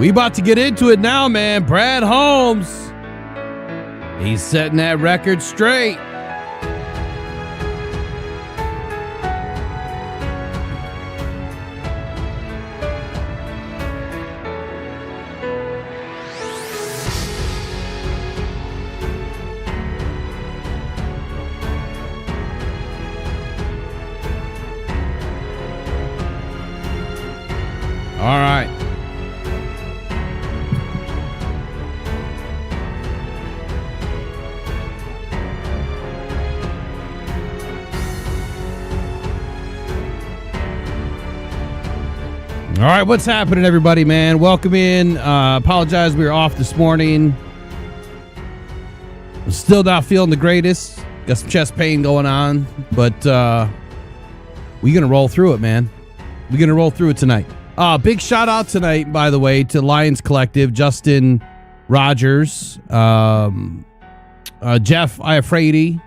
We about to get into it now, man. Brad Holmes. He's setting that record straight. All right. All right, what's happening, everybody, man? Welcome in. Apologize, we were off this morning. I'm still not feeling the greatest. Got some chest pain going on, but we're going to roll through it, man. We're going to roll through it tonight. Big shout out tonight, by the way, to Lions Collective, Justin Rogers, Jeff Iafredi,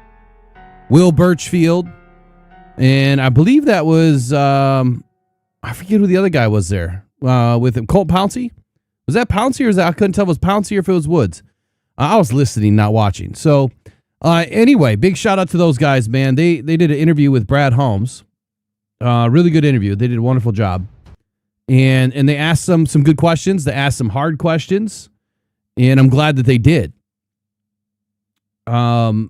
Will Birchfield, and I believe that was, I forget who the other guy was there with him. Colt Pouncey? Was that Pouncey or was that, I couldn't tell if it was Pouncey or if it was Woods. I was listening, not watching. So anyway, big shout out to those guys, man. They did an interview with Brad Holmes. Really good interview. They did a wonderful job. And they asked some good questions. They asked some hard questions, and I'm glad that they did. I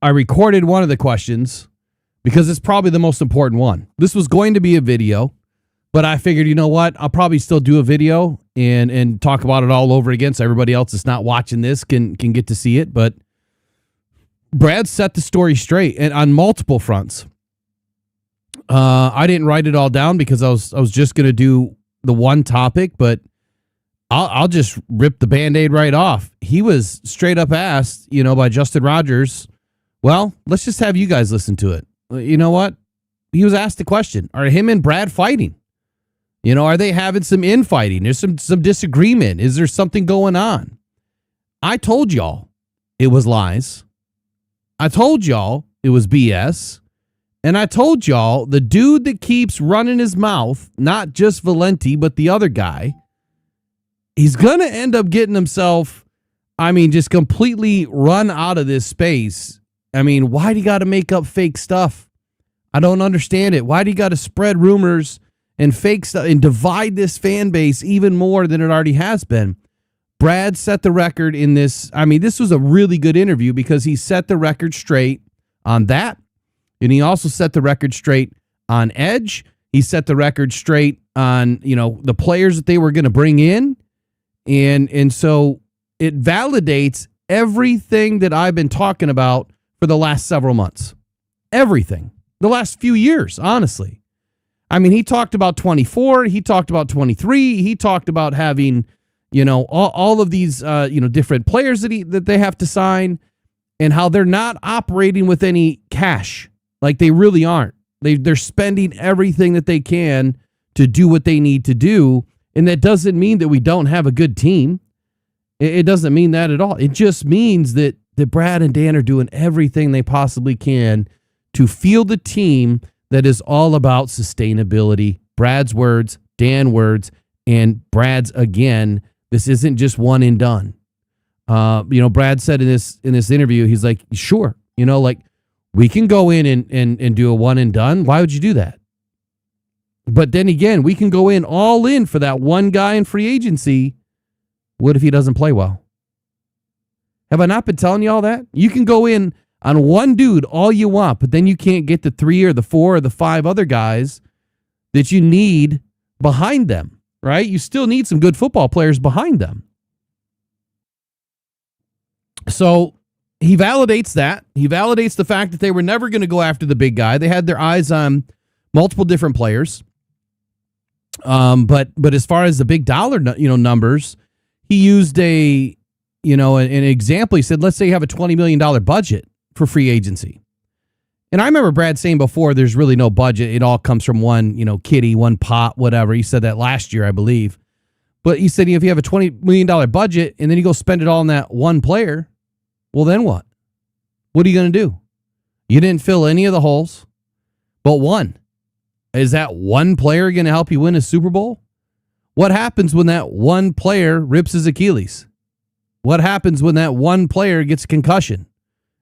recorded one of the questions because it's probably the most important one. This was going to be a video, but I figured, you know what? I'll probably still do a video and talk about it all over again so everybody else that's not watching this can get to see it. But Brad set the story straight and on multiple fronts. I didn't write it all down because I was just going to do the one topic, but I'll just rip the Band-Aid right off. He was straight up asked, by Justin Rogers. Well, let's just have you guys listen to it. You know what? He was asked the question, are him and Brad fighting? Are they having some infighting? There's some disagreement. Is there something going on? I told y'all it was lies. I told y'all it was BS. And I told y'all, the dude that keeps running his mouth, not just Valenti, but the other guy, he's going to end up getting himself, just completely run out of this space. Why do you got to make up fake stuff? I don't understand it. Why do you got to spread rumors and fake stuff and divide this fan base even more than it already has been? Brad set the record in this. This was a really good interview because he set the record straight on that. And he also set the record straight on Edge. He set the record straight on, the players that they were going to bring in. And so it validates everything that I've been talking about for the last several months. Everything. The last few years, honestly. He talked about 24. He talked about 23. He talked about having, all of these, different players that they have to sign and how they're not operating with any cash. Like they really aren't. They're spending everything that they can to do what they need to do. And that doesn't mean that we don't have a good team. It doesn't mean that at all. It just means that Brad and Dan are doing everything they possibly can to field the team that is all about sustainability. Brad's words, Dan words, and Brad's again. This isn't just one and done. Brad said in this interview, he's like, sure, we can go in and do a one and done. Why would you do that? But then again, we can go in all in for that one guy in free agency. What if he doesn't play well? Have I not been telling you all that? You can go in on one dude all you want, but then you can't get the 3 or the 4 or the 5 other guys that you need behind them, right? You still need some good football players behind them. So he validates that. He validates the fact that they were never going to go after the big guy. They had their eyes on multiple different players. But as far as the big dollar, numbers, he used an example. He said, let's say you have a $20 million budget for free agency. And I remember Brad saying before, there's really no budget. It all comes from one, kitty, one pot, whatever. He said that last year, I believe. But he said, if you have a $20 million budget and then you go spend it all on that one player, well, then what? What are you going to do? You didn't fill any of the holes, but one. Is that one player going to help you win a Super Bowl? What happens when that one player rips his Achilles? What happens when that one player gets a concussion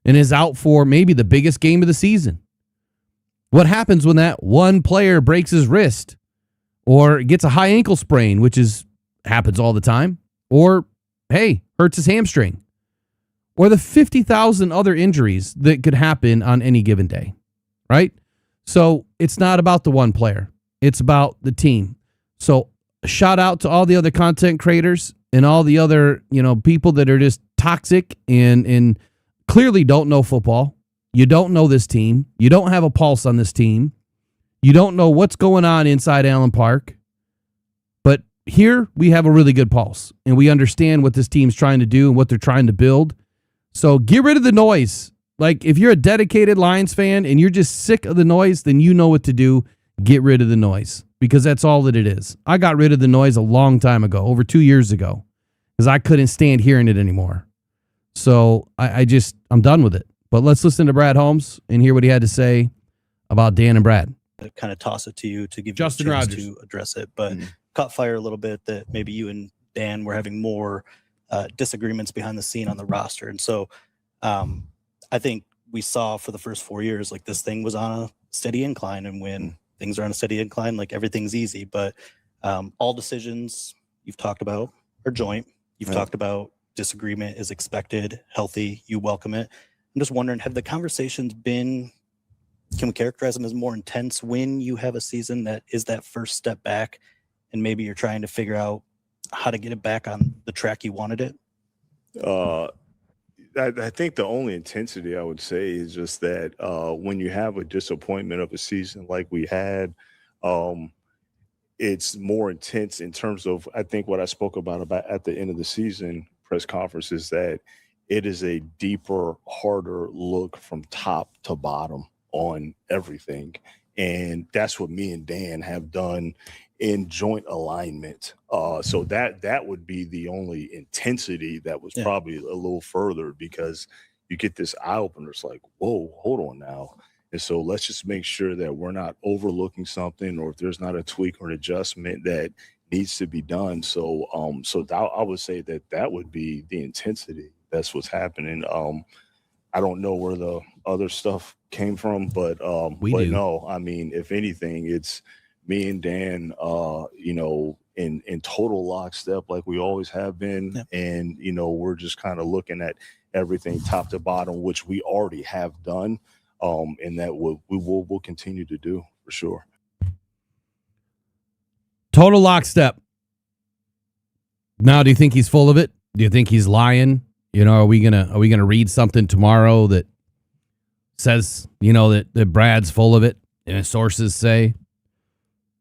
and is out for maybe the biggest game of the season? What happens when that one player breaks his wrist or gets a high ankle sprain, which happens all the time, or, hey, hurts his hamstring, or the 50,000 other injuries that could happen on any given day, right? So it's not about the one player. It's about the team. So shout out to all the other content creators and all the other, people that are just toxic and clearly don't know football. You don't know this team. You don't have a pulse on this team. You don't know what's going on inside Allen Park. But here we have a really good pulse, and we understand what this team's trying to do and what they're trying to build. So get rid of the noise. Like, if you're a dedicated Lions fan and you're just sick of the noise, then you know what to do. Get rid of the noise, because that's all that it is. I got rid of the noise a long time ago, over 2 years ago, because I couldn't stand hearing it anymore. So I'm done with it. But let's listen to Brad Holmes and hear what he had to say about Dan and Brad. Kind of toss it to you to give Justin you a chance Rogers to address it, but caught fire a little bit that maybe you and Dan were having more disagreements behind the scene on the roster. And so I think we saw for the first 4 years, like, this thing was on a steady incline, and when things are on a steady incline, like, everything's easy. But all decisions you've talked about are joint. You've talked about disagreement is expected, healthy, you welcome it. I'm just wondering, have the conversations been, can we characterize them as more intense when you have a season that is that first step back and maybe you're trying to figure out how to get it back on the track you wanted it? I think the only intensity I would say is just that when you have a disappointment of a season like we had, it's more intense in terms of, I think what I spoke about at the end of the season press conference is that it is a deeper, harder look from top to bottom on everything. And that's what me and Dan have done in joint alignment. So that would be the only intensity that was probably a little further, because you get this eye opener. It's like, whoa, hold on now. And so let's just make sure that we're not overlooking something, or if there's not a tweak or an adjustment that needs to be done. So I would say that would be the intensity. That's what's happening. I don't know where the other stuff came from, but no, I mean, if anything, it's me and Dan, in total lockstep like we always have been. Yep. And, we're just kind of looking at everything top to bottom, which we already have done. And that we'll continue to do for sure. Total lockstep. Now, do you think he's full of it? Do you think he's lying? Are we gonna read something tomorrow that says, that Brad's full of it and his sources say?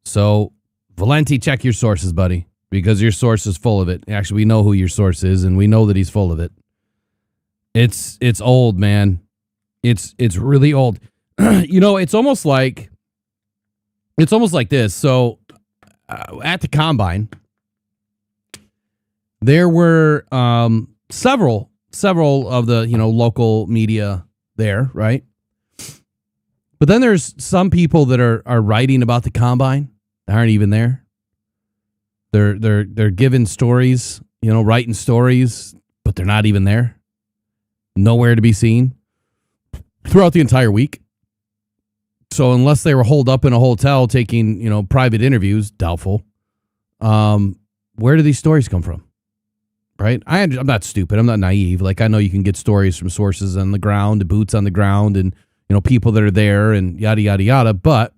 So, Valenti, check your sources, buddy, because your source is full of it. Actually, we know who your source is, and we know that he's full of it. It's old, man. It's really old. It's almost like this. So, at the combine, there were several of the local media there, right? But then there's some people that are writing about the combine that aren't even there. They're giving stories, writing stories, but they're not even there. Nowhere to be seen throughout the entire week. So unless they were holed up in a hotel taking, private interviews, doubtful. Where do these stories come from? Right? I'm not stupid. I'm not naive. Like, I know you can get stories from sources on the ground, boots on the ground, and, people that are there and yada, yada, yada. But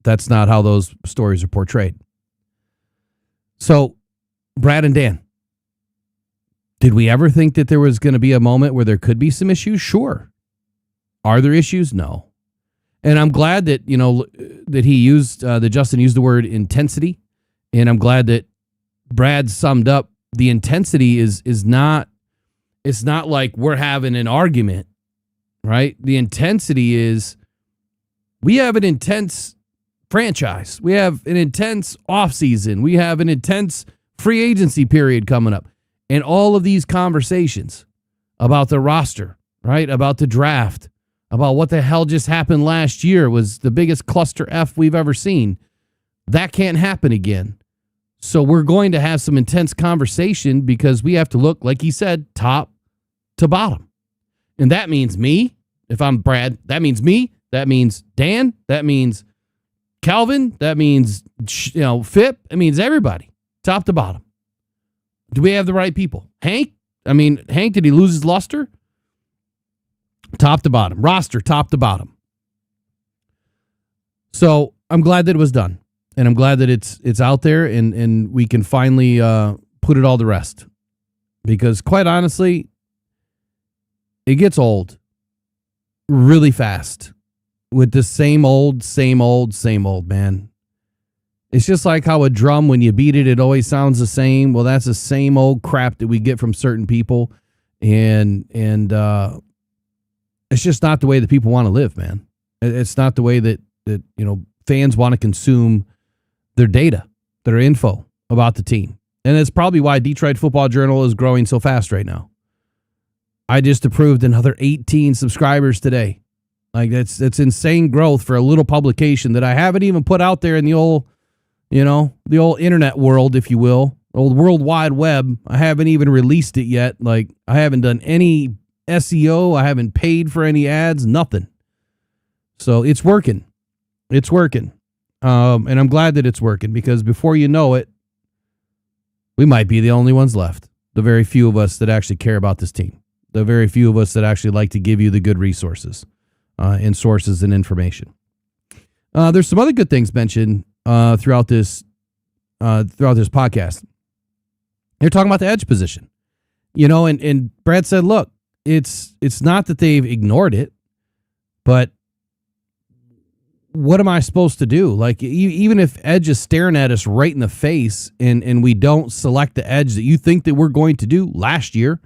that's not how those stories are portrayed. So, Brad and Dan, did we ever think that there was going to be a moment where there could be some issues? Sure. Are there issues? No. And I'm glad that, that he used, that Justin used the word intensity. And I'm glad that Brad summed up the intensity is not, it's not like we're having an argument, right? The intensity is we have an intense franchise. We have an intense offseason. We have an intense free agency period coming up. And all of these conversations about the roster, right? About the draft, about what the hell just happened last year was the biggest cluster F we've ever seen. That can't happen again. So we're going to have some intense conversation because we have to look, like he said, top to bottom. And that means me. If I'm Brad, that means me. That means Dan. That means Calvin. That means, Fip. It means everybody, top to bottom. Do we have the right people? Hank, did he lose his luster? Top to bottom. Roster, top to bottom. So I'm glad that it was done. And I'm glad that it's out there and we can finally put it all to rest. Because quite honestly, it gets old really fast with the same old, man. It's just like how a drum, when you beat it, it always sounds the same. Well, that's the same old crap that we get from certain people. And it's just not the way that people want to live, man. It's not the way that fans want to consume their data, their info about the team. And it's probably why Detroit Football Journal is growing so fast right now. I just approved another 18 subscribers today. Like that's insane growth for a little publication that I haven't even put out there in the old, the old internet world, if you will, old World Wide Web. I haven't even released it yet. Like I haven't done any SEO. I haven't paid for any ads, nothing. So it's working. It's working. And I'm glad that it's working because before you know it, we might be the only ones left. The very few of us that actually care about this team. The very few of us that actually like to give you the good resources and sources and information. There's some other good things mentioned throughout this podcast. They're talking about the edge position, and Brad said, look, it's not that they've ignored it, but what am I supposed to do? Like, even if edge is staring at us right in the face and we don't select the edge that you think that we're going to do last year,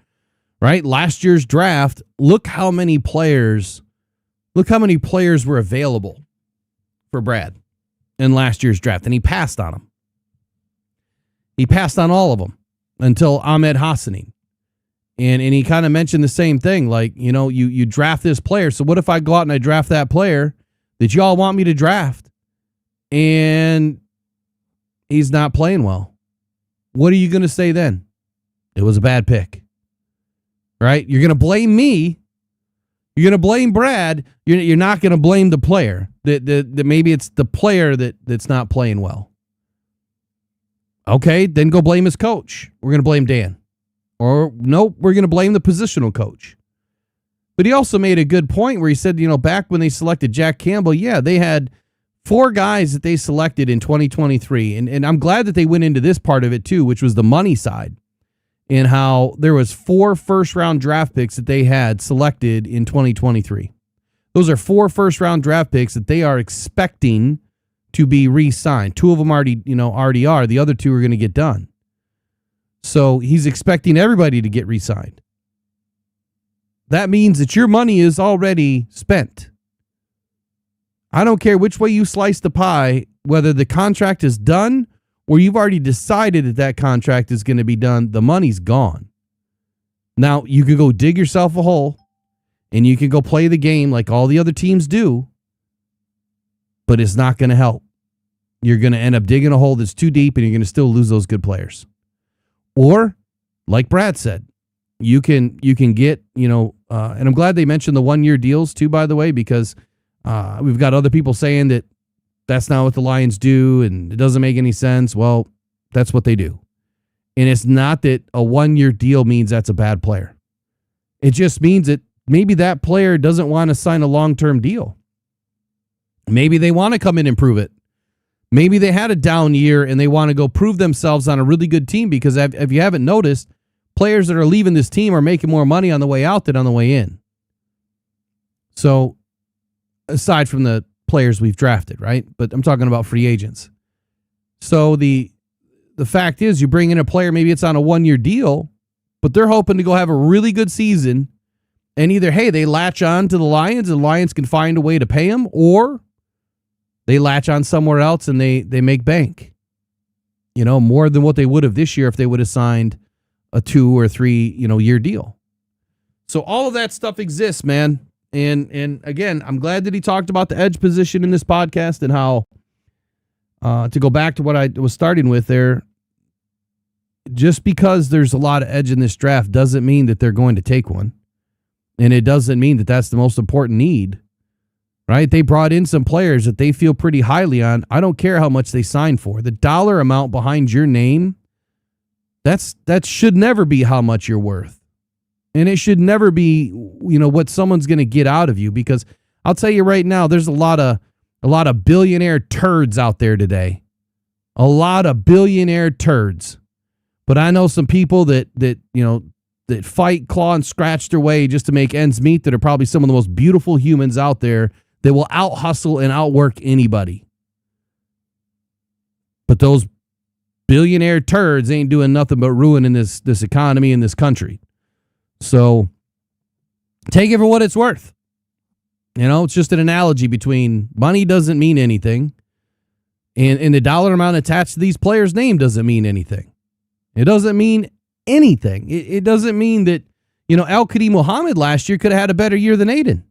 right? Last year's draft, look how many players were available for Brad in last year's draft, and he passed on them. He passed on all of them until Ahmed Hassanin. And he kind of mentioned the same thing, like, you draft this player. So what if I go out and I draft that player that y'all want me to draft and he's not playing well? What are you going to say then? It was a bad pick, right? You're going to blame me. You're going to blame Brad. You're not going to blame the player that maybe it's the player that's not playing well. Okay, then go blame his coach. We're going to blame Dan. Or nope, we're going to blame the positional coach. But he also made a good point where he said, back when they selected Jack Campbell, yeah, they had 4 guys that they selected in 2023. And I'm glad that they went into this part of it too, which was the money side, and how there was 4 first-round draft picks that they had selected in 2023. Those are 4 first-round draft picks that they are expecting to be re-signed. 2 of them already are. The other 2 are going to get done. So he's expecting everybody to get re-signed. That means that your money is already spent. I don't care which way you slice the pie, whether the contract is done or you've already decided that contract is going to be done, the money's gone. Now, you could go dig yourself a hole and you can go play the game like all the other teams do, but it's not going to help. You're going to end up digging a hole that's too deep and you're going to still lose those good players. Or, like Brad said, you can get, and I'm glad they mentioned the 1-year deals too, by the way, because we've got other people saying that that's not what the Lions do and it doesn't make any sense. Well, that's what they do. And it's not that a 1-year deal means that's a bad player. It just means that maybe that player doesn't want to sign a long-term deal. Maybe they want to come in and prove it. Maybe they had a down year and they want to go prove themselves on a really good team, because if you haven't noticed, players that are leaving this team are making more money on the way out than on the way in. So, aside from the players we've drafted, right? But I'm talking about free agents. So the fact is, you bring in a player, maybe it's on a 1-year deal, but they're hoping to go have a really good season, and either, hey, they latch on to the Lions and the Lions can find a way to pay them, or they latch on somewhere else and they make bank. More than what they would have this year if they would have signed a 2 or 3, year deal. So all of that stuff exists, man. And again, I'm glad that he talked about the edge position in this podcast and how, to go back to what I was starting with there, just because there's a lot of edge in this draft doesn't mean that they're going to take one. And it doesn't mean that that's the most important need, right? They brought in some players that they feel pretty highly on. I don't care how much they sign for. The dollar amount behind your name, that should never be how much you're worth. And it should never be, what someone's going to get out of you, because I'll tell you right now, there's a lot of billionaire turds out there today. A lot of billionaire turds. But I know some people that fight, claw, and scratch their way just to make ends meet, that are probably some of the most beautiful humans out there, that will out-hustle and outwork anybody. But those billionaire turds ain't doing nothing but ruining this economy in this country. So take it for what it's worth. It's just an analogy between money doesn't mean anything, and the dollar amount attached to these players' name doesn't mean anything. It doesn't mean anything. It doesn't mean that, Al-Qadim Muhammad last year could have had a better year than Aiden.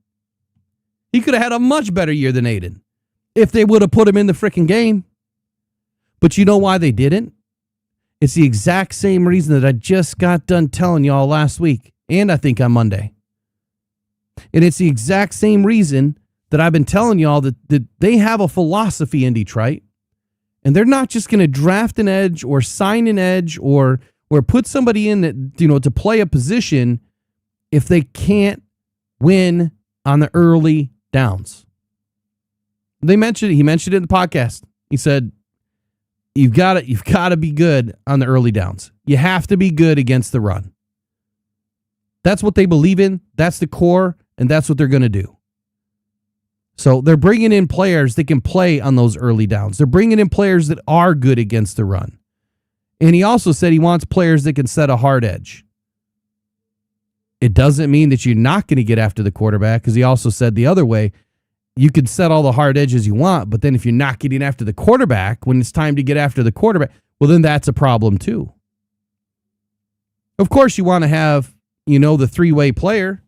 He could have had a much better year than Aiden if they would have put him in the freaking game. But you know why they didn't? It's the exact same reason that I just got done telling y'all last week, and I think on Monday. And it's the exact same reason that I've been telling y'all that they have a philosophy in Detroit, and they're not just going to draft an edge or sign an edge or put somebody in that, to play a position if they can't win on the early downs. He mentioned it in the podcast. He said, You've got to be good on the early downs. You have to be good against the run. That's what they believe in. That's the core, and that's what they're going to do. So they're bringing in players that can play on those early downs. They're bringing in players that are good against the run. And he also said he wants players that can set a hard edge. It doesn't mean that you're not going to get after the quarterback, because he also said the other way, you can set all the hard edges you want, but then if you're not getting after the quarterback when it's time to get after the quarterback, well, then that's a problem too. Of course, you want to have, the three-way player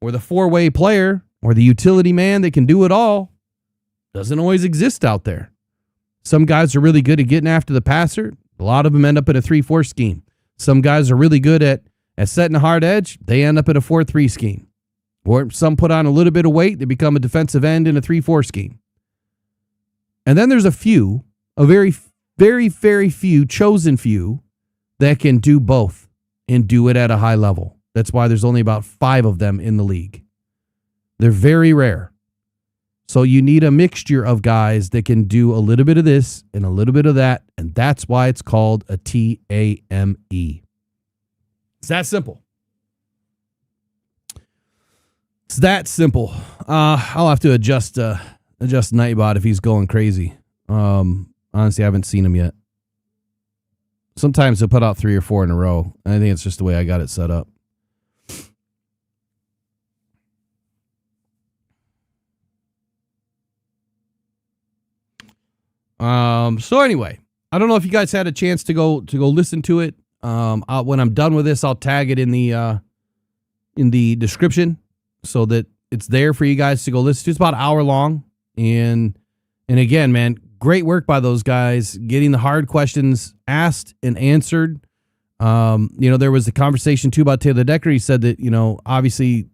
or the four-way player or the utility man that can do it all. Doesn't always exist out there. Some guys are really good at getting after the passer. A lot of them end up in a 3-4 scheme. Some guys are really good at setting a hard edge. They end up in a 4-3 scheme. Or some put on a little bit of weight, they become a defensive end in a 3-4 scheme. And then there's a very, very, very few, chosen few, that can do both and do it at a high level. That's why there's only about 5 of them in the league. They're very rare. So you need a mixture of guys that can do a little bit of this and a little bit of that, and that's why it's called a TAME. It's that simple. It's that simple. I'll have to adjust Nightbot if he's going crazy. Honestly, I haven't seen him yet. Sometimes he'll put out 3 or 4 in a row. I think it's just the way I got it set up. So anyway, I don't know if you guys had a chance to go listen to it. When I'm done with this, I'll tag it in the description, so that it's there for you guys to go listen to. It's about an hour long. And again, man, great work by those guys, getting the hard questions asked and answered. There was a conversation too about Taylor Decker. He said that, obviously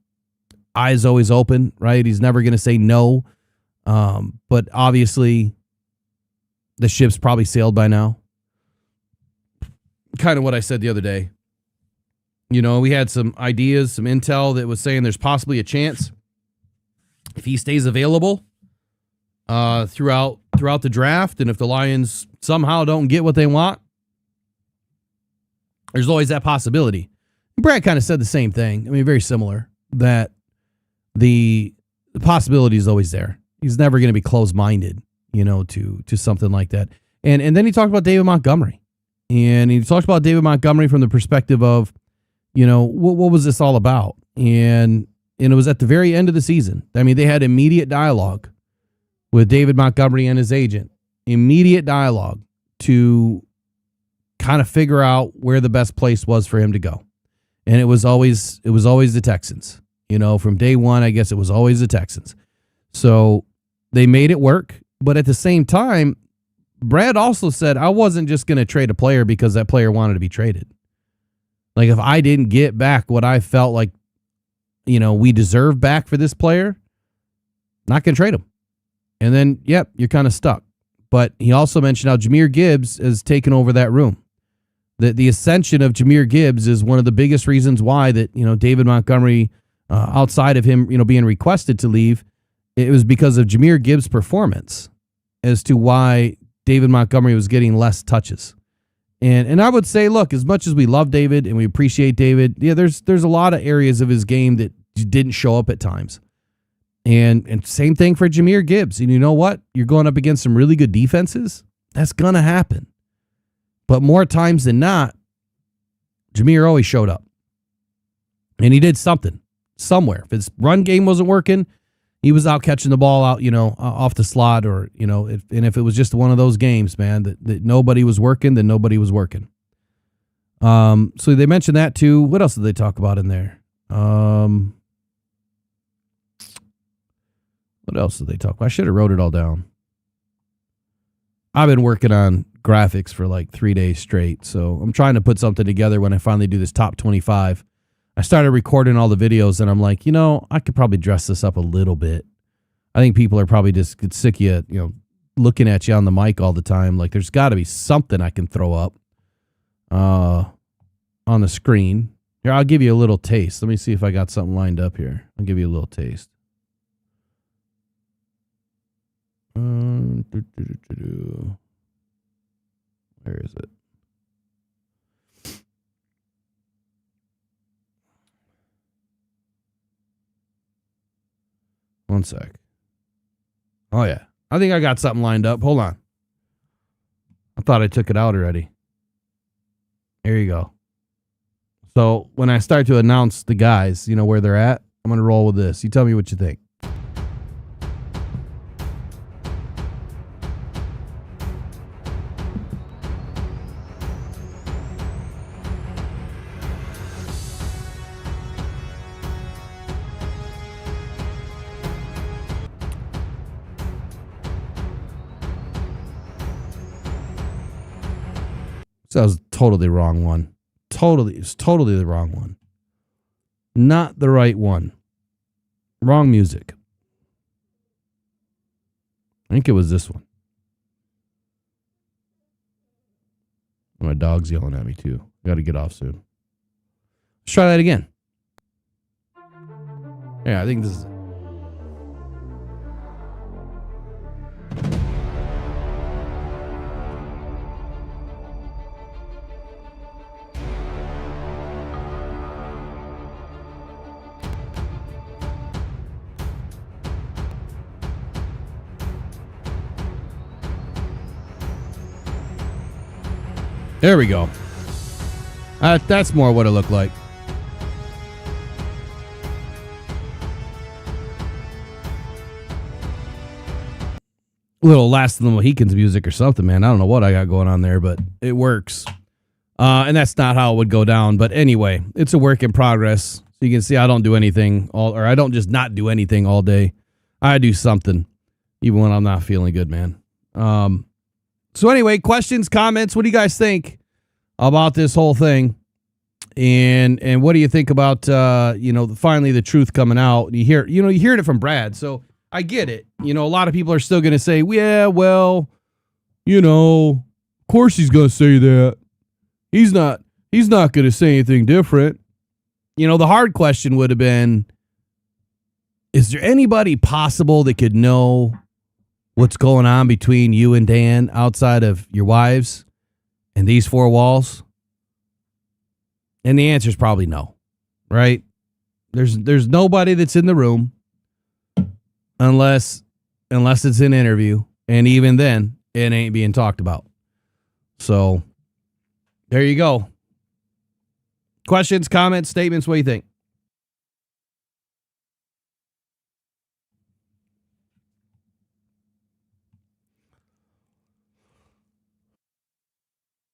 eyes always open, right? He's never going to say no. But obviously the ship's probably sailed by now. Kind of what I said the other day. We had some ideas, some intel that was saying there's possibly a chance if he stays available throughout the draft, and if the Lions somehow don't get what they want, there's always that possibility. Brad kind of said the same thing. I mean, very similar, that the possibility is always there. He's never going to be closed-minded, to something like that. And then he talked about David Montgomery. And he talked about David Montgomery from the perspective of, what was this all about? And it was at the very end of the season. I mean, they had immediate dialogue with David Montgomery and his agent. Immediate dialogue to kind of figure out where the best place was for him to go. And it was always the Texans. From day one, I guess it was always the Texans. So they made it work. But at the same time, Brad also said, I wasn't just going to trade a player because that player wanted to be traded. Like, if I didn't get back what I felt like, we deserve back for this player, not going to trade him. And then, yep, you're kind of stuck. But he also mentioned how Jahmyr Gibbs has taken over that room. The ascension of Jahmyr Gibbs is one of the biggest reasons why that, David Montgomery, outside of him, being requested to leave, it was because of Jahmyr Gibbs' performance as to why David Montgomery was getting less touches. And I would say, look, as much as we love David and we appreciate David, yeah, there's a lot of areas of his game that didn't show up at times. And same thing for Jahmyr Gibbs. And you know what? You're going up against some really good defenses. That's going to happen. But more times than not, Jahmyr always showed up. And he did something somewhere. If his run game wasn't working, he was out catching the ball out, off the slot, or, if it was just one of those games, man, that nobody was working, then nobody was working. So they mentioned that too. What else did they talk about in there? What else did they talk about? I should have wrote it all down. I've been working on graphics for like 3 days straight, so I'm trying to put something together when I finally do this top 25. I started recording all the videos, and I'm like, I could probably dress this up a little bit. I think people are probably just get sick of you, looking at you on the mic all the time. Like, there's got to be something I can throw up on the screen. Here, I'll give you a little taste. Let me see if I got something lined up here. I'll give you a little taste. Where is it? One sec. Oh, yeah. I think I got something lined up. Hold on. I thought I took it out already. There you go. So when I start to announce the guys, where they're at, I'm going to roll with this. You tell me what you think. So that was totally the wrong one. It's totally the wrong one. Not the right one. Wrong music. I think it was this one. My dog's yelling at me too. Got to get off soon. Let's try that again. Yeah, I think this is... There we go. That's more what it looked like. A little Last of the Mohicans music or something, man. I don't know what I got going on there, but it works. And that's not how it would go down. But anyway, it's a work in progress. So you can see I don't do anything I don't just not do anything all day. I do something, even when I'm not feeling good, man. So anyway, questions, comments. What do you guys think about this whole thing? And what do you think about finally the truth coming out? You hear it from Brad. So I get it. A lot of people are still going to say, yeah, well, of course he's going to say that. He's not going to say anything different. The hard question would have been, is there anybody possible that could know what's going on between you and Dan outside of your wives and these four walls? And the answer is probably no, right? There's nobody that's in the room unless it's an interview, and even then, it ain't being talked about. So there you go. Questions, comments, statements, what do you think?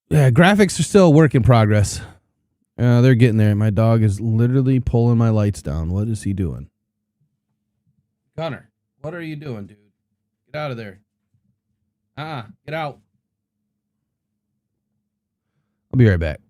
Yeah, graphics are still a work in progress. They're getting there. My dog is literally pulling my lights down. What is he doing? Connor, what are you doing, dude? Get out of there. Get out. I'll be right back.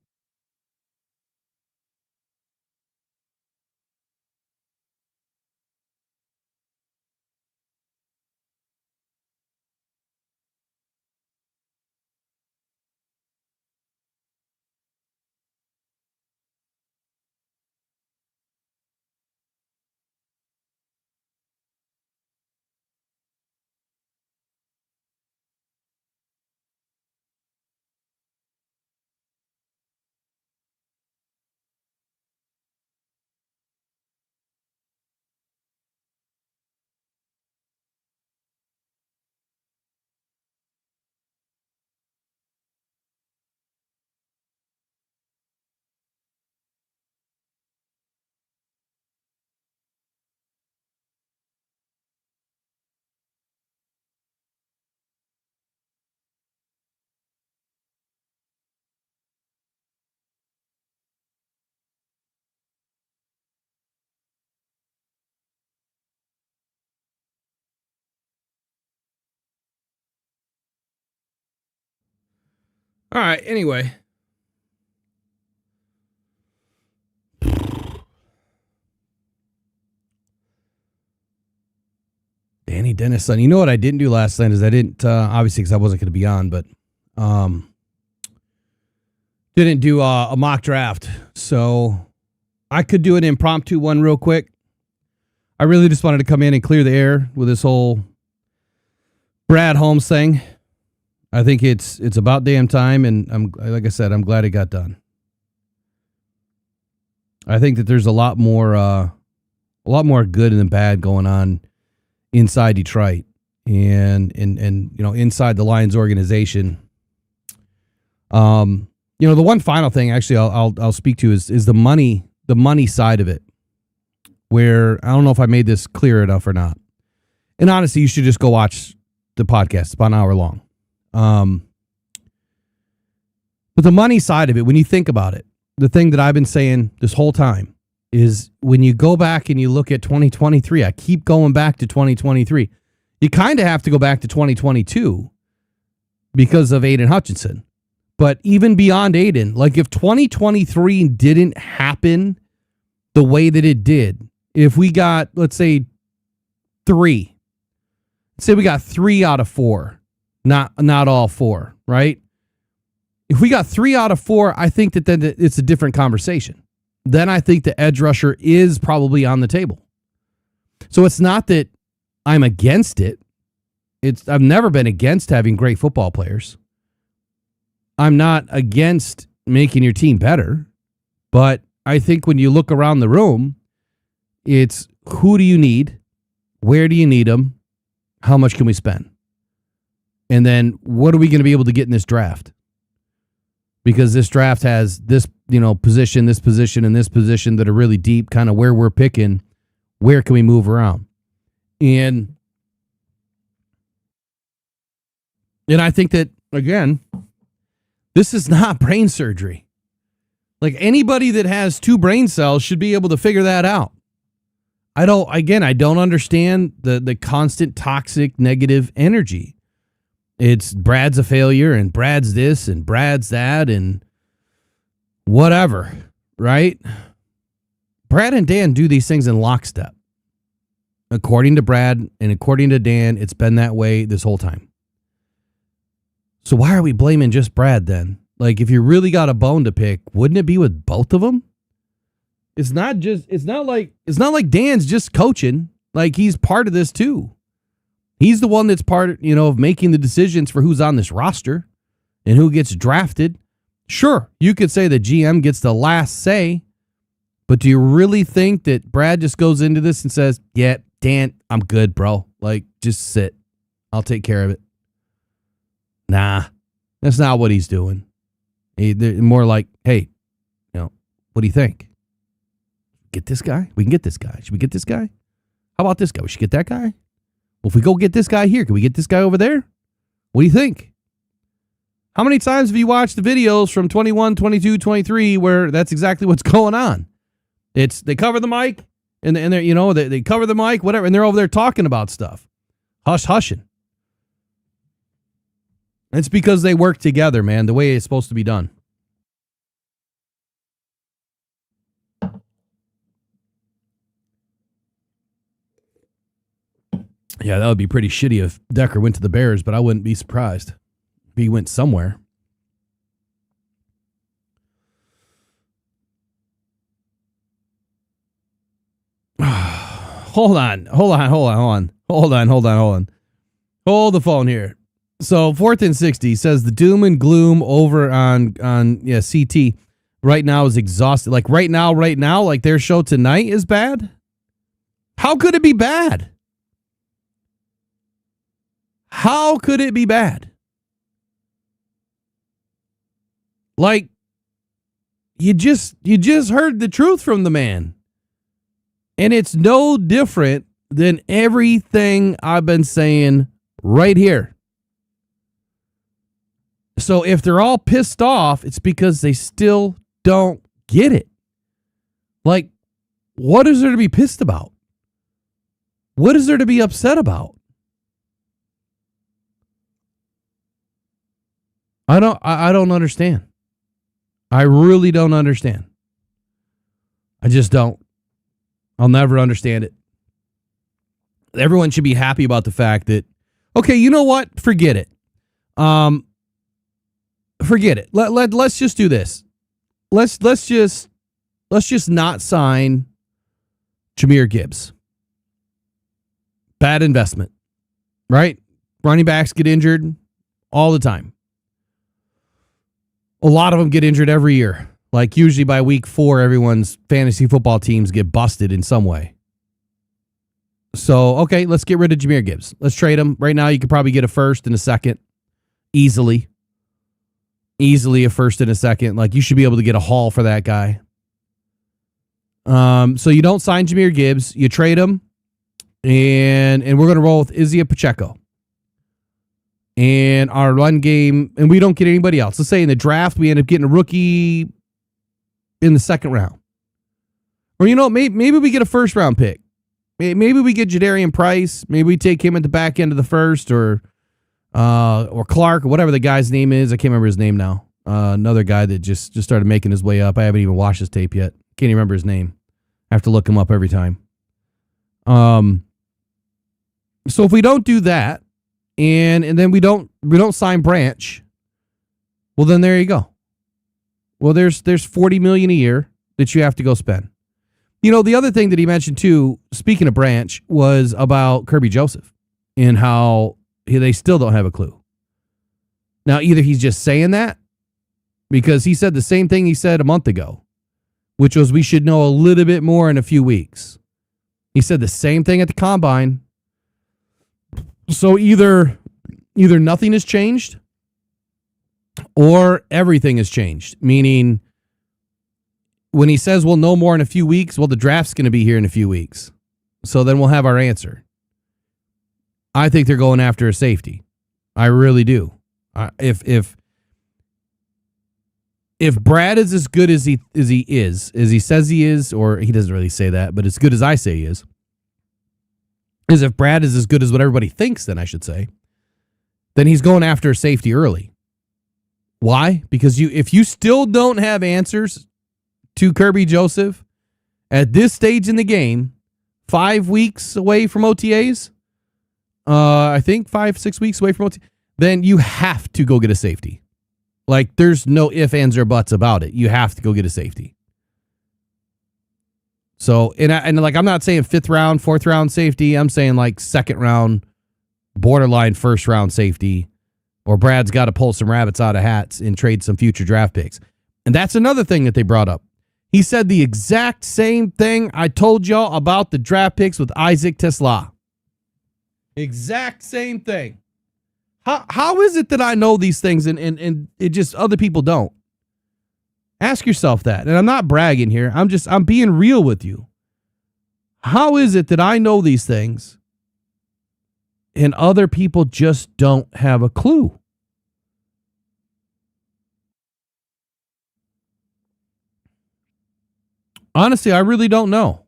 All right, anyway. Danny Dennis' son. You know what I didn't do last night is I didn't, obviously because I wasn't going to be on, but didn't do a mock draft. So I could do an impromptu one real quick. I really just wanted to come in and clear the air with this whole Brad Holmes thing. I think it's about damn time, and like I said, I'm glad it got done. I think that there's a lot more good than bad going on inside Detroit and inside the Lions organization. The one final thing actually I'll speak to is the money side of it, where I don't know if I made this clear enough or not. And honestly, you should just go watch the podcast. It's about an hour long. But the money side of it, when you think about it, the thing that I've been saying this whole time is when you go back and you look at 2023, I keep going back to 2023. You kind of have to go back to 2022 because of Aiden Hutchinson. But even beyond Aiden, like if 2023 didn't happen the way that it did, if we got, let's say we got 3 out of 4, not all 4, right? If we got 3 out of 4, I think that then it's a different conversation. Then I think the edge rusher is probably on the table. So it's not that I'm against it. I've never been against having great football players. I'm not against making your team better. But I think when you look around the room, it's who do you need? Where do you need them? How much can we spend? And then what are we going to be able to get in this draft? Because this draft has this, position, this position, and this position that are really deep, kind of where we're picking, where can we move around? And I think that, again, this is not brain surgery. Like anybody that has 2 brain cells should be able to figure that out. I don't understand the constant toxic negative energy. It's Brad's a failure and Brad's this and Brad's that and whatever, right? Brad and Dan do these things in lockstep. According to Brad and according to Dan, it's been that way this whole time. So why are we blaming just Brad then? Like if you really got a bone to pick, wouldn't it be with both of them? It's not like Dan's just coaching. Like he's part of this too. He's the one that's part, of making the decisions for who's on this roster and who gets drafted. Sure, you could say the GM gets the last say, but do you really think that Brad just goes into this and says, yeah, Dan, I'm good, bro. Like, just sit. I'll take care of it. Nah, that's not what he's doing. They're more like, hey, what do you think? Get this guy? We can get this guy. Should we get this guy? How about this guy? We should get that guy? Well, if we go get this guy here, can we get this guy over there? What do you think? How many times have you watched the videos from 21, 22, 23 where that's exactly what's going on? It's they cover the mic and they're, they cover the mic, whatever, and they're over there talking about stuff. Hushing. It's because they work together, man, the way it's supposed to be done. Yeah, that would be pretty shitty if Decker went to the Bears, but I wouldn't be surprised if he went somewhere. Hold on. Hold the phone here. So 4th and 60 says the doom and gloom over on CT right now is exhausted. Like right now, like their show tonight is bad. How could it be bad? How could it be bad? Like you just heard the truth from the man. And it's no different than everything I've been saying right here. So if they're all pissed off, it's because they still don't get it. Like, what is there to be pissed about? What is there to be upset about? I don't understand. I really don't understand. I just don't. I'll never understand it. Everyone should be happy about the fact that, okay, you know what? Forget it. Forget it. Let's just do this. Let's just not sign Jahmyr Gibbs. Bad investment, right? Running backs get injured all the time. A lot of them get injured every year. Like usually by week 4, everyone's fantasy football teams get busted in some way. So, okay, let's get rid of Jahmyr Gibbs. Let's trade him. Right now, you could probably get a first and a second. Easily a first and a second. Like you should be able to get a haul for that guy. So you don't sign Jahmyr Gibbs. You trade him. And we're going to roll with Isaiah Pacheco. And our run game, and we don't get anybody else. Let's say in the draft, we end up getting a rookie in the 2nd round. Or, maybe we get a 1st round pick. Maybe we get Jadarian Price. Maybe we take him at the back end of the 1st or Clark or whatever the guy's name is. I can't remember his name now. Another guy that just started making his way up. I haven't even watched his tape yet. Can't even remember his name. I have to look him up every time. So if we don't do that, and then we don't sign Branch, well then there you go. Well, there's $40 million a year that you have to go spend. The other thing that he mentioned too, speaking of Branch, was about Kirby Joseph and how they still don't have a clue. Now, either he's just saying that because he said the same thing he said a month ago, which was we should know a little bit more in a few weeks. He said the same thing at the combine. So either nothing has changed or everything has changed, meaning when he says we'll know more in a few weeks, well, the draft's going to be here in a few weeks. So then we'll have our answer. I think they're going after a safety. I really do. If Brad is as good as he says he is, or he doesn't really say that, but as good as I say he is if Brad is as good as what everybody thinks, then I should say, then he's going after a safety early. Why? Because if you still don't have answers to Kirby Joseph at this stage in the game, 5 weeks away from OTAs, I think 5-6 weeks away from OTAs, then you have to go get a safety. Like there's no ifs, ands, or buts about it. You have to go get a safety. So, and like, I'm not saying 5th round, 4th round safety. I'm saying like 2nd round, borderline 1st round safety, or Brad's got to pull some rabbits out of hats and trade some future draft picks. And that's another thing that they brought up. He said the exact same thing I told y'all about the draft picks with Isaac Tesla. Exact same thing. How is it that I know these things and it just other people don't? Ask yourself that. And I'm not bragging here. I'm being real with you. How is it that I know these things and other people just don't have a clue? Honestly, I really don't know.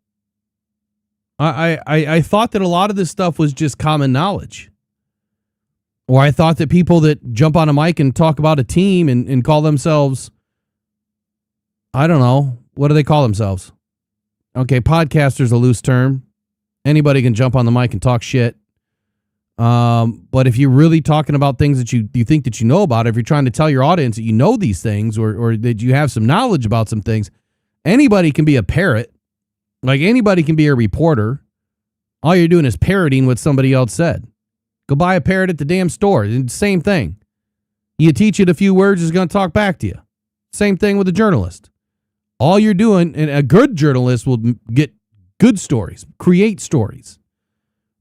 I thought that a lot of this stuff was just common knowledge. Or I thought that people that jump on a mic and talk about a team and call themselves, I don't know, what do they call themselves? Okay, podcaster's a loose term. Anybody can jump on the mic and talk shit. But if you're really talking about things that you think that you know about, if you're trying to tell your audience that you know these things or that you have some knowledge about some things, anybody can be a parrot. Like anybody can be a reporter. All you're doing is parroting what somebody else said. Go buy a parrot at the damn store. Same thing. You teach it a few words, it's going to talk back to you. Same thing with a journalist. All you're doing, and a good journalist will get good stories, create stories,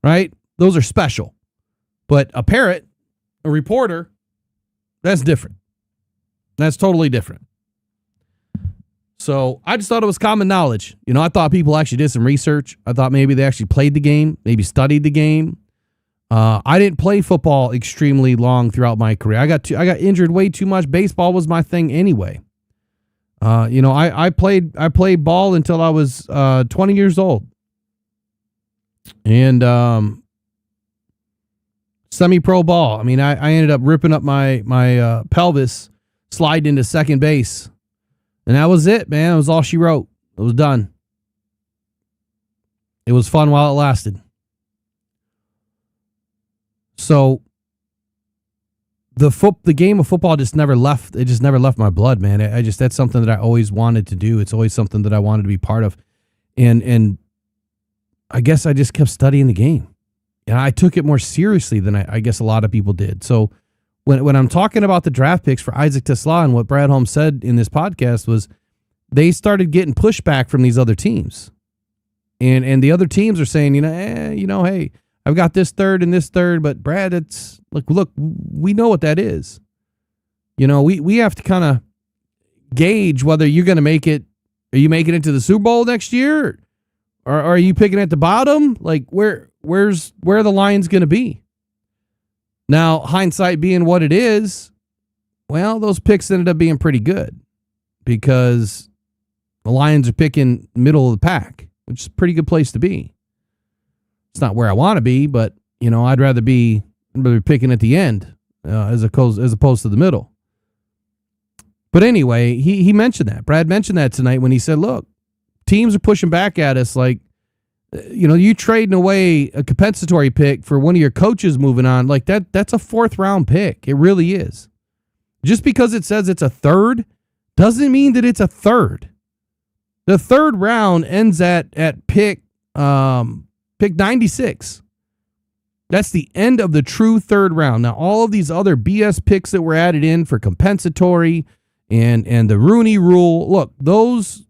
right? Those are special. But a parrot, a reporter, that's different. That's totally different. So I just thought it was common knowledge. You know, I thought people actually did some research. I thought maybe they actually played the game, maybe studied the game. I didn't play football extremely long throughout my career. I got injured way too much. Baseball was my thing anyway. You know, I played ball until I was 20 years old. And semi-pro ball. I mean, I ended up ripping up my pelvis, sliding into second base. And that was it, man. It was all she wrote. It was done. It was fun while it lasted. So the game of football just never left. It just never left my blood, man. That's something that I always wanted to do. It's always something that I wanted to be part of. And I guess I just kept studying the game. And I took it more seriously than I guess a lot of people did. So when I'm talking about the draft picks for Isaac TeSlaa and what Brad Holmes said in this podcast was they started getting pushback from these other teams. And the other teams are saying, hey, I've got this third and this third, but Brad, it's look, we know what that is. You know, we have to kind of gauge whether you're going to make it. Are you making it to the Super Bowl next year? Or are you picking at the bottom? Like where the line's going to be? Now, hindsight being what it is, well, those picks ended up being pretty good because the Lions are picking middle of the pack, which is a pretty good place to be. It's not where I want to be, but you know, I'd rather be picking at the end as opposed to the middle. But anyway, he mentioned that. Brad mentioned that tonight when he said, "Look, teams are pushing back at us like, you know, you trading away a compensatory pick for one of your coaches moving on like that. That's a 4th round pick. It really is. Just because it says it's a third doesn't mean that it's a third. The 3rd round ends at pick 96. That's the end of the true 3rd round. Now, all of these other BS picks that were added in for compensatory and the Rooney Rule, look, those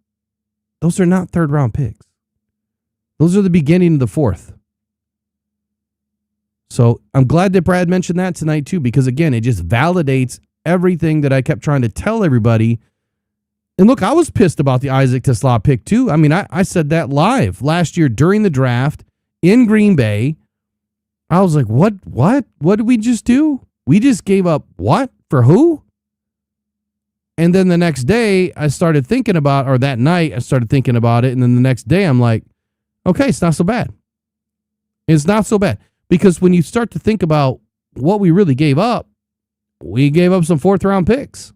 are not 3rd round picks. Those are the beginning of the 4th. So I'm glad that Brad mentioned that tonight too, because again, it just validates everything that I kept trying to tell everybody. And look, I was pissed about the Isaac TeSlaa pick too. I mean, I said that live last year during the draft in Green Bay. I was like, what did we just do? We just gave up what? For who? And then the next day I started thinking about, or that night I started thinking about it. And then the next day I'm like, okay, it's not so bad. It's not so bad. Because when you start to think about what we really gave up, we gave up some 4th round picks.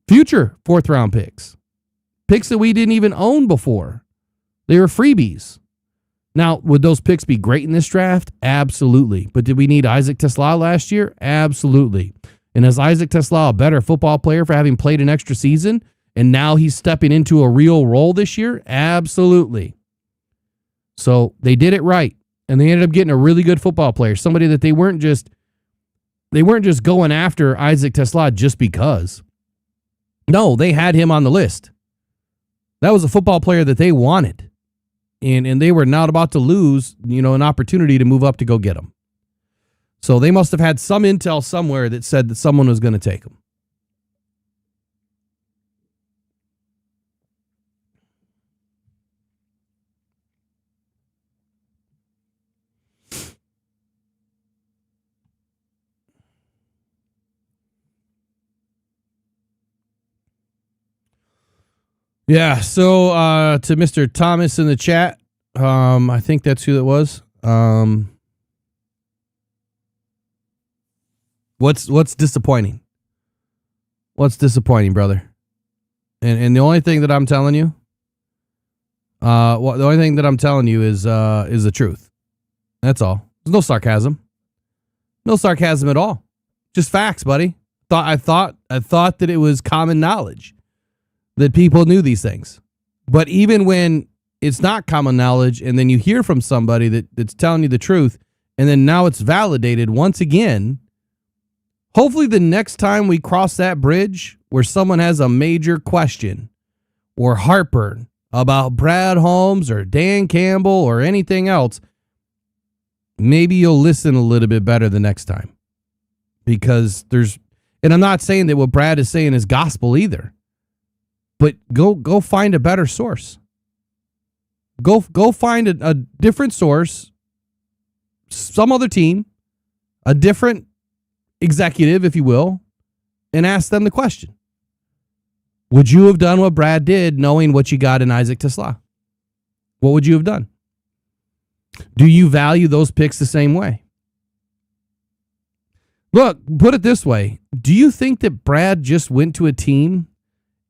Future 4th round picks. Picks that we didn't even own before. They were freebies. Now, would those picks be great in this draft? Absolutely. But did we need Isaac TeSlaa last year? Absolutely. And is Isaac TeSlaa a better football player for having played an extra season? And now he's stepping into a real role this year? Absolutely. So they did it right. And they ended up getting a really good football player. Somebody that they weren't just going after Isaac TeSlaa just because. No, they had him on the list. That was a football player that they wanted. And they were not about to lose, an opportunity to move up to go get him. So they must have had some intel somewhere that said that someone was going to take him. Yeah, so to Mr. Thomas in the chat, I think that's who that was. What's disappointing? What's disappointing, brother? And the only thing that I'm telling you, is the truth. That's all. There's no sarcasm. No sarcasm at all. Just facts, buddy. I thought that it was common knowledge that people knew these things. But even when it's not common knowledge and then you hear from somebody that's telling you the truth and then now it's validated once again, hopefully the next time we cross that bridge where someone has a major question or heartburn about Brad Holmes or Dan Campbell or anything else, maybe you'll listen a little bit better the next time. Because and I'm not saying that what Brad is saying is gospel either, but go find a better source. Go find a different source, some other team, a different executive, if you will, and ask them the question. Would you have done what Brad did knowing what you got in Isaac Tesla? What would you have done? Do you value those picks the same way? Look, put it this way. Do you think that Brad just went to a team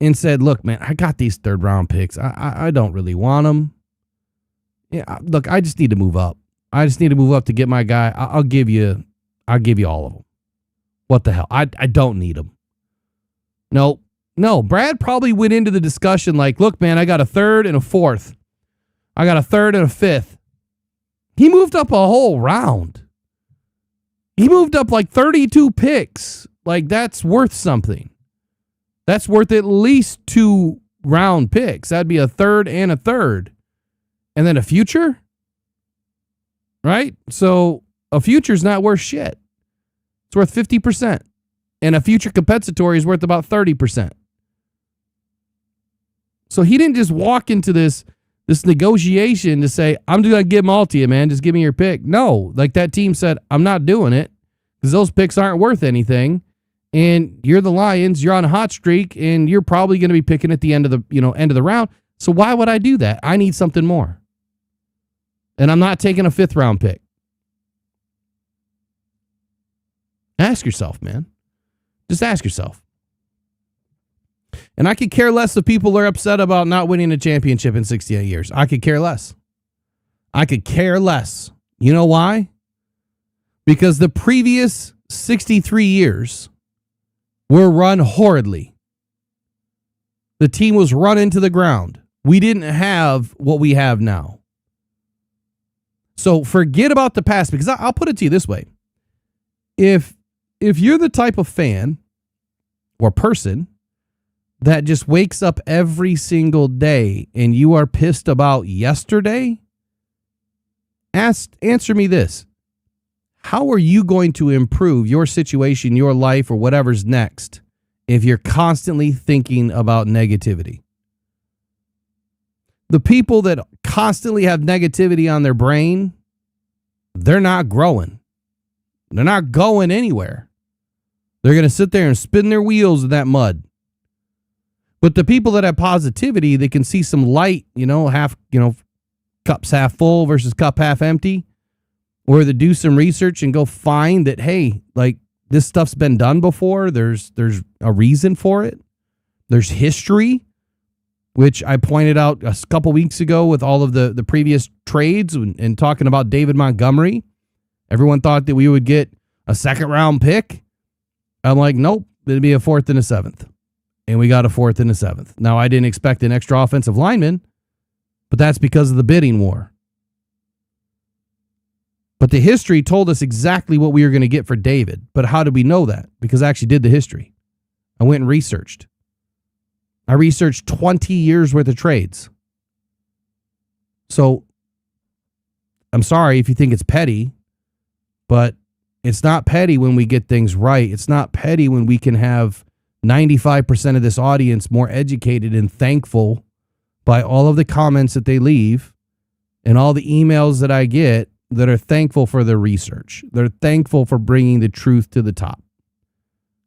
and said, look, man, I got these third round picks. I don't really want them. Yeah, look, I just need to move up. I just need to move up to get my guy. I'll give you all of them. What the hell? I don't need them. No, Brad probably went into the discussion like, look, man, I got a third and a fourth. I got a third and a fifth. He moved up a whole round. He moved up like 32 picks. Like, that's worth something. That's worth at least 2 round picks. That'd be a third and a third. And then a future? Right? So a future's not worth shit. It's worth 50%. And a future compensatory is worth about 30%. So he didn't just walk into this negotiation to say, I'm just going to give them all to you, man. Just give me your pick. No, like that team said, I'm not doing it because those picks aren't worth anything. And you're the Lions, you're on a hot streak, and you're probably going to be picking at the end of the round. So why would I do that? I need something more. And I'm not taking a 5th round pick. Ask yourself, man. Just ask yourself. And I could care less if people are upset about not winning a championship in 68 years. I could care less. I could care less. You know why? Because the previous 63 years were run horridly. The team was run into the ground. We didn't have what we have now. So forget about the past, because I'll put it to you this way. If you're the type of fan or person that just wakes up every single day and you are pissed about yesterday, answer me this. How are you going to improve your situation, your life, or whatever's next if you're constantly thinking about negativity? The people that constantly have negativity on their brain, they're not growing. They're not going anywhere. They're going to sit there and spin their wheels in that mud. But the people that have positivity, they can see some light, cups half full versus cup half empty, or they do some research and go find that, hey, like this stuff's been done before. There's a reason for it. There's history, which I pointed out a couple weeks ago with all of the previous trades and talking about David Montgomery. Everyone thought that we would get a 2nd round pick. I'm like, nope, it'd be a 4th and a 7th. And we got a 4th and a 7th. Now, I didn't expect an extra offensive lineman, but that's because of the bidding war. But the history told us exactly what we were going to get for David. But how did we know that? Because I actually did the history. I went and researched. I researched 20 years worth of trades. So I'm sorry if you think it's petty, but it's not petty when we get things right. It's not petty when we can have 95% of this audience more educated and thankful by all of the comments that they leave and all the emails that I get that are thankful for their research. They're thankful for bringing the truth to the top.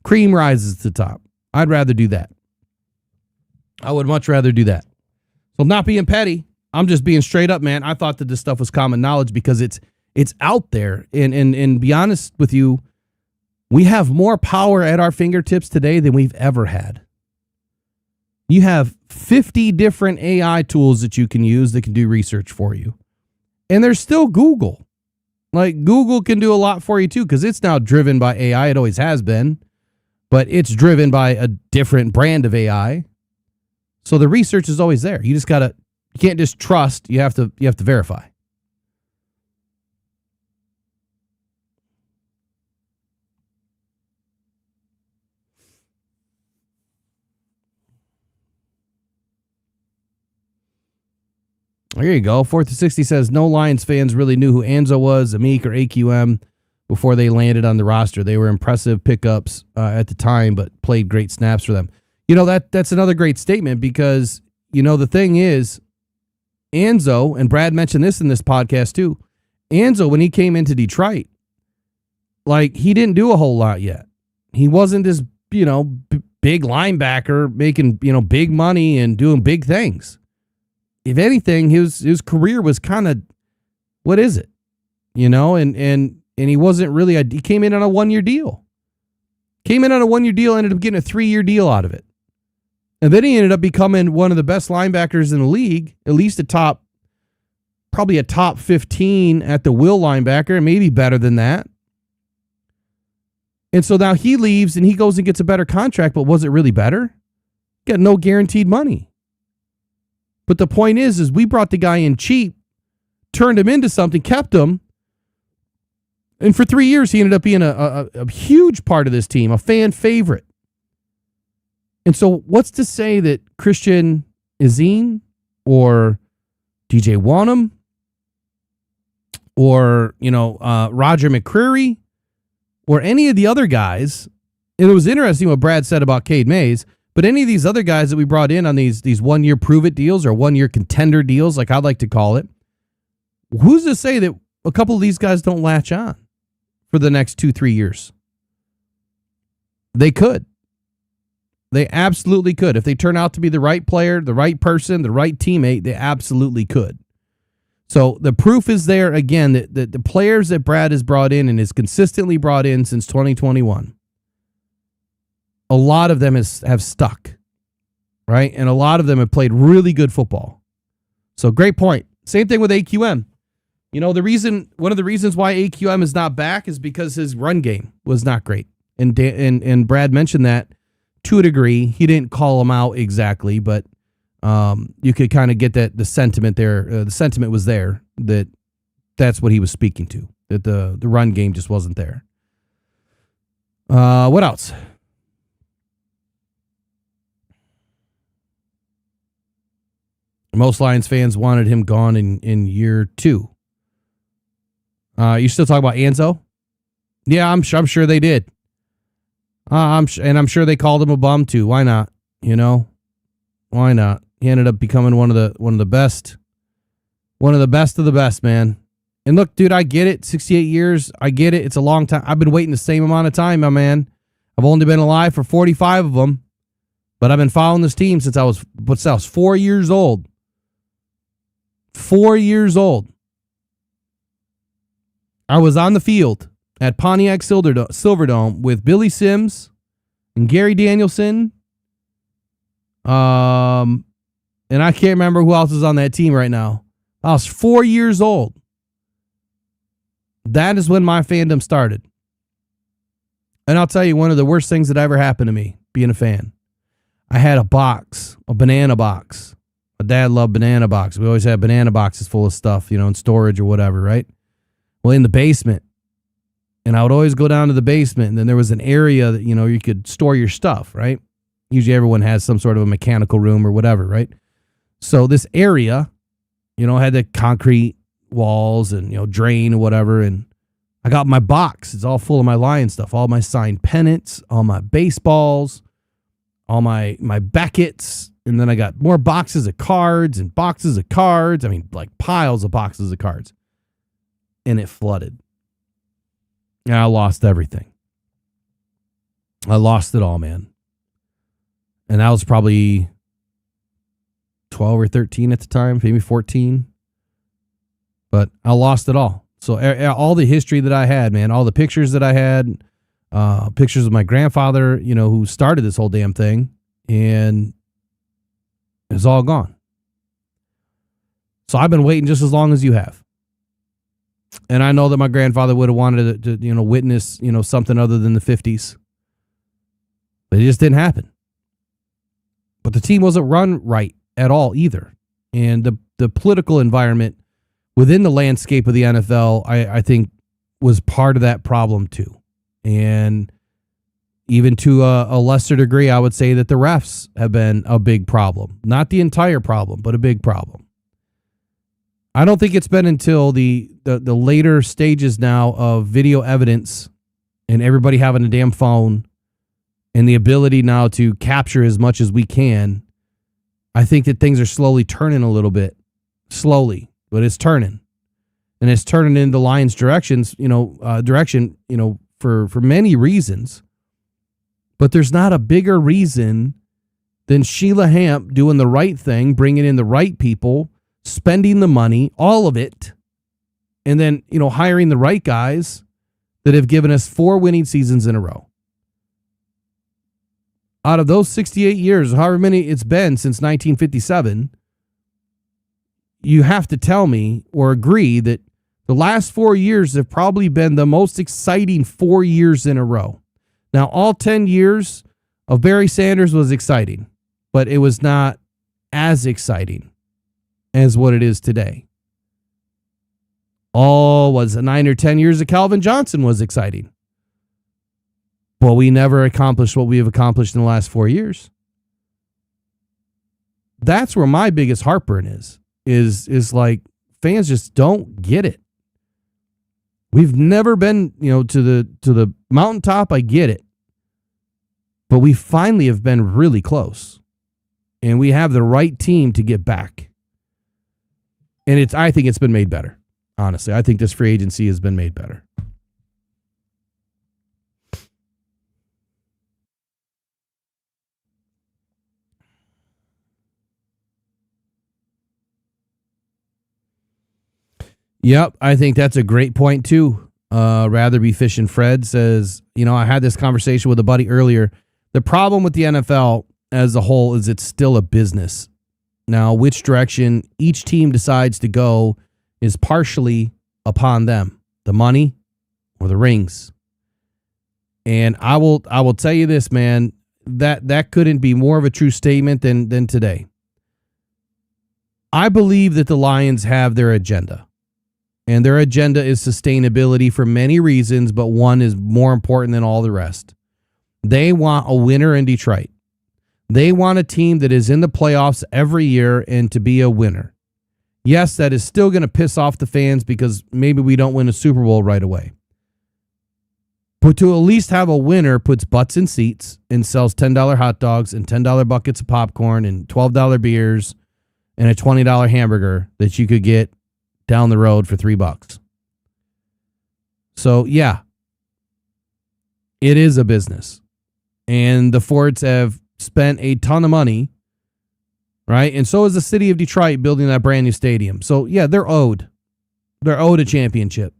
Cream rises to the top. I'd rather do that. I would much rather do that. So I'm not being petty. I'm just being straight up, man. I thought that this stuff was common knowledge because it's out there. And be honest with you, we have more power at our fingertips today than we've ever had. You have 50 different AI tools that you can use that can do research for you. And there's still Google. Like Google can do a lot for you too, because it's now driven by AI. It always has been, but it's driven by a different brand of AI. So the research is always there. You can't just trust. You have to verify. There you go. 4th to 60 says no Lions fans really knew who Anzo was, Amik, or AQM before they landed on the roster. They were impressive pickups at the time, but played great snaps for them. That's another great statement because, the thing is, Anzo, and Brad mentioned this in this podcast too, Anzo, when he came into Detroit, like he didn't do a whole lot yet. He wasn't this, big linebacker making, big money and doing big things. If anything, his career was kind of, what is it? And he wasn't really, he came in on a 1-year deal. Ended up getting a 3-year deal out of it. And then he ended up becoming one of the best linebackers in the league, at least probably a top 15 at the will linebacker, maybe better than that. And so now he leaves and he goes and gets a better contract, but was it really better? Got no guaranteed money. But the point is we brought the guy in cheap, turned him into something, kept him. And for 3 years, he ended up being a huge part of this team, a fan favorite. And so what's to say that Christian Ezine or DJ Wanham or, Roger McCreary or any of the other guys, and it was interesting what Brad said about Cade Mays, but any of these other guys that we brought in on these 1-year prove-it deals or 1-year contender deals, like I'd like to call it, who's to say that a couple of these guys don't latch on for the next 2-3 years? They could. They absolutely could. If they turn out to be the right player, the right person, the right teammate, they absolutely could. So the proof is there, again, that the players that Brad has brought in and has consistently brought in since 2021, a lot of them have stuck, right? And a lot of them have played really good football. So great point. Same thing with AQM. One of the reasons why AQM is not back is because his run game was not great. And Brad mentioned that to a degree. He didn't call him out exactly, but you could kind of get that the sentiment there. The sentiment was there that's what he was speaking to, that the run game just wasn't there. What else? Most Lions fans wanted him gone in year 2. You still talking about Anzo? Yeah, I'm sure they did. I'm sure they called him a bum too. Why not? Why not? He ended up becoming one of the best of the best, man. And look, dude, I get it. 68 years, I get it. It's a long time. I've been waiting the same amount of time, my man. I've only been alive for 45 of them, but I've been following this team since I was 4 years old. 4 years old. I was on the field at Pontiac Silverdome with Billy Sims and Gary Danielson. And I can't remember who else is on that team right now. I was 4 years old. That is when my fandom started. And I'll tell you, one of the worst things that ever happened to me, being a fan, I had a banana box. My dad loved banana boxes. We always had banana boxes full of stuff, in storage or whatever, right? Well, in the basement. And I would always go down to the basement, and then there was an area that, you could store your stuff, right? Usually everyone has some sort of a mechanical room or whatever, right? So this area, had the concrete walls and, drain or whatever. And I got my box. It's all full of my Lion stuff, all my signed pennants, all my baseballs, all my Beckett's. And then I got more boxes of cards and boxes of cards. I mean, like piles of boxes of cards. And it flooded. And I lost everything. I lost it all, man. And I was probably 12 or 13 at the time, maybe 14. But I lost it all. So all the history that I had, man, all the pictures that I had, pictures of my grandfather, who started this whole damn thing, and it's all gone. So I've been waiting just as long as you have. And I know that my grandfather would have wanted to witness, something other than the 50s. But it just didn't happen. But the team wasn't run right at all either. And the political environment within the landscape of the NFL, I think, was part of that problem too. And even to a lesser degree, I would say that the refs have been a big problem. Not the entire problem, but a big problem. I don't think it's been until the later stages now of video evidence and everybody having a damn phone and the ability now to capture as much as we can. I think that things are slowly turning a little bit. Slowly, but it's turning. And it's turning in the Lions' direction, for many reasons. But there's not a bigger reason than Sheila Hamp doing the right thing, bringing in the right people, spending the money, all of it, and then, hiring the right guys that have given us 4 winning seasons in a row. Out of those 68 years, however many it's been since 1957, you have to tell me or agree that the last 4 years have probably been the most exciting 4 years in a row. Now, all 10 years of Barry Sanders was exciting, but it was not as exciting as what it is today. All was 9 or 10 years of Calvin Johnson was exciting. Well, we never accomplished what we have accomplished in the last 4 years. That's where my biggest heartburn is like fans just don't get it. We've never been, to the mountaintop. I get it. But we finally have been really close. And we have the right team to get back. And I think it's been made better. Honestly, I think this free agency has been made better. Yep, I think that's a great point too. Rather be fishing. Fred says, I had this conversation with a buddy earlier. The problem with the NFL as a whole is it's still a business. Now, which direction each team decides to go is partially upon them, the money or the rings. And I will tell you this, man, that couldn't be more of a true statement than today. I believe that the Lions have their agenda. And their agenda is sustainability for many reasons, but one is more important than all the rest. They want a winner in Detroit. They want a team that is in the playoffs every year and to be a winner. Yes, that is still going to piss off the fans because maybe we don't win a Super Bowl right away. But to at least have a winner puts butts in seats and sells $10 hot dogs and $10 buckets of popcorn and $12 beers and a $20 hamburger that you could get down the road for $3. So yeah, it is a business. And the Fords have spent a ton of money, right? And so is the city of Detroit building that brand new stadium. So yeah, they're owed a championship.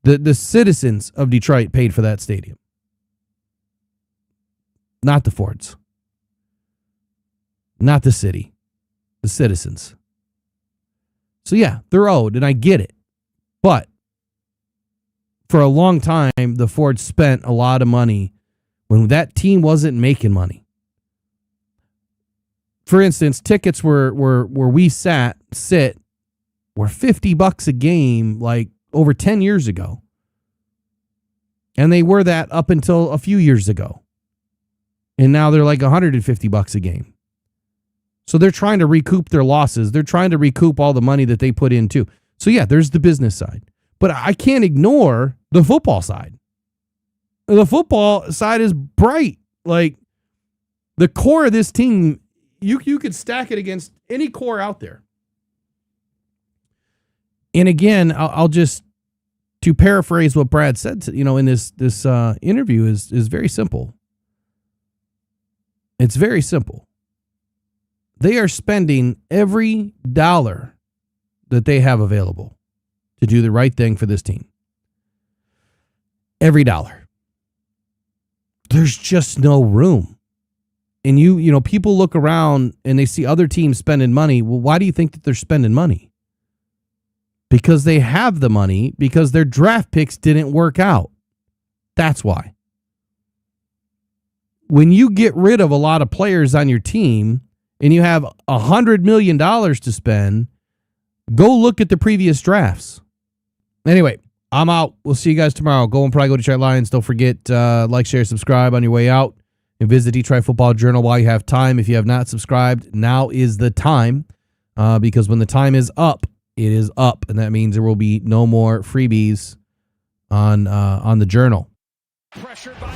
The citizens of Detroit paid for that stadium. Not the Fords. Not the city. The citizens. So yeah, they're owed, and I get it. But for a long time, the Fords spent a lot of money when that team wasn't making money. For instance, tickets where we sit were $50 a game like over 10 years ago. And they were that up until a few years ago. And now they're like $150 a game. So they're trying to recoup their losses. They're trying to recoup all the money that they put in too. So yeah, there's the business side. But I can't ignore the football side. The football side is bright. Like the core of this team, you could stack it against any core out there. And again, I'll just, to paraphrase what Brad said, in this interview is very simple. It's very simple. They are spending every dollar that they have available to do the right thing for this team. Every dollar. There's just no room. And people look around and they see other teams spending money. Well, why do you think that they're spending money? Because they have the money, because their draft picks didn't work out. That's why. When you get rid of a lot of players on your team and you have $100 million to spend, go look at the previous drafts. Anyway, I'm out. We'll see you guys tomorrow. Go and probably go to Detroit Lions. Don't forget, like, share, subscribe on your way out. And visit Detroit Football Journal while you have time. If you have not subscribed, now is the time. Because when the time is up, it is up. And that means there will be no more freebies on the Journal. Pressured by